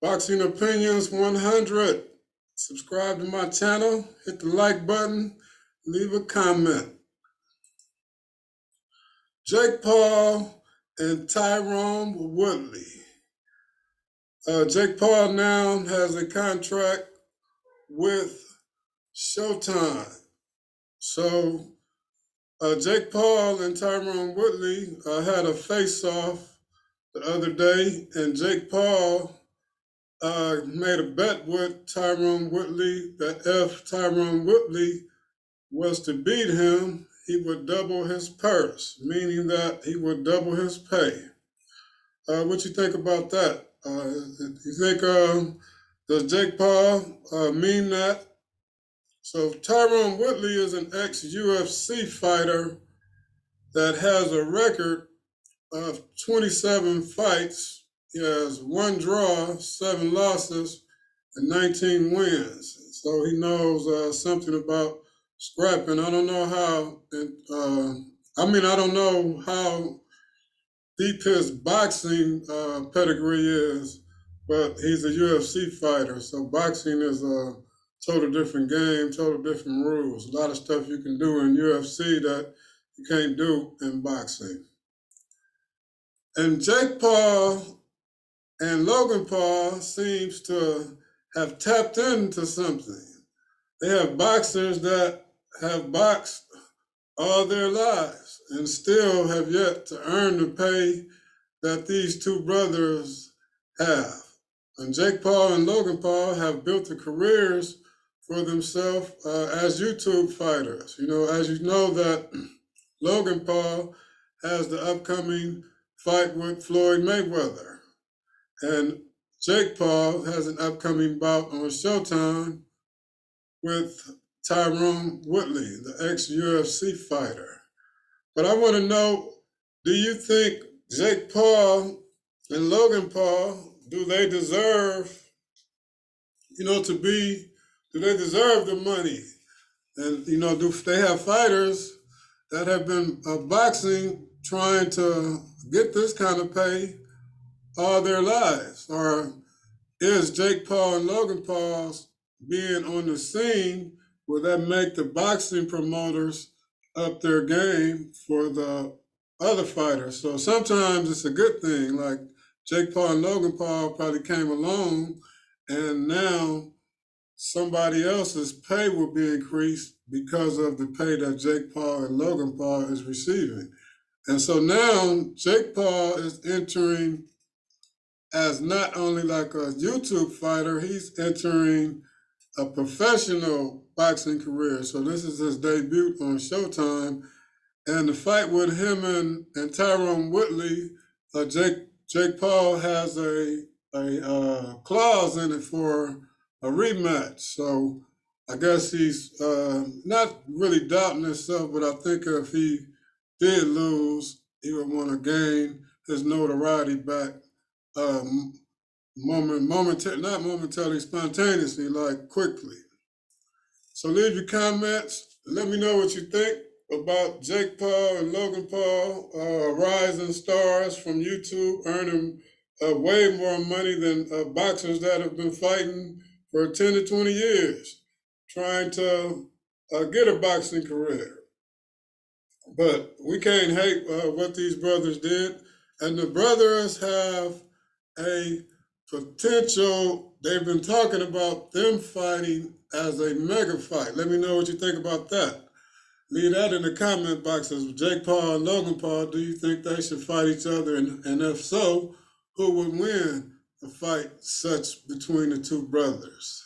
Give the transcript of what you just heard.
Boxing Opinions 100. Subscribe to my channel, hit the like button, leave a comment. Jake Paul and Tyrone Woodley. Jake Paul now has a contract with Showtime. So Jake Paul and Tyrone Woodley had a face-off the other day, and Jake Paul made a bet with Tyrone Woodley that if Tyrone Woodley was to beat him, he would double his purse, meaning that he would double his pay. What you think about that? You think, does Jake Paul mean that? So Tyrone Woodley is an ex-UFC fighter that has a record of 27 fights. He has 1 draw, 7 losses, and 19 wins. So he knows something about scrapping. I don't know how, I don't know how deep his boxing pedigree is, but he's a UFC fighter. So boxing is a total different game, total different rules. A lot of stuff you can do in UFC that you can't do in boxing. And Jake Paul and Logan Paul seems to have tapped into something. They have boxers that have boxed all their lives and still have yet to earn the pay that these two brothers have. And Jake Paul and Logan Paul have built their careers for themselves as YouTube fighters. You know, as you know that Logan Paul has the upcoming fight with Floyd Mayweather. And Jake Paul has an upcoming bout on Showtime with Tyrone Woodley, the ex-UFC fighter. But I want to know, do you think Jake Paul and Logan Paul, do they deserve, do they deserve the money? And, do they have fighters that have been boxing trying to get this kind of pay all their lives? Or is Jake Paul and Logan Paul's being on the scene, will that make the boxing promoters up their game for the other fighters? So sometimes it's a good thing, like Jake Paul and Logan Paul probably came along and now somebody else's pay will be increased because of the pay that Jake Paul and Logan Paul is receiving. And so now Jake Paul is entering as not only like a YouTube fighter, he's entering a professional boxing career. So this is his debut on Showtime. And the fight with him and Tyrone Woodley, Jake Paul has a clause in it for a rematch. So I guess he's not really doubting himself, but I think if he did lose, he would want to gain his notoriety back not momentarily, spontaneously, like quickly. So leave your comments. Let me know what you think about Jake Paul and Logan Paul, rising stars from YouTube, earning way more money than boxers that have been fighting for 10 to 20 years, trying to get a boxing career. But we can't hate what these brothers did. And the brothers have a potential, they've been talking about them fighting as a mega fight. Let me know what you think about that. Leave that in the comment boxes. Jake Paul and Logan Paul, do you think they should fight each other? And if so, who would win a fight such between the two brothers?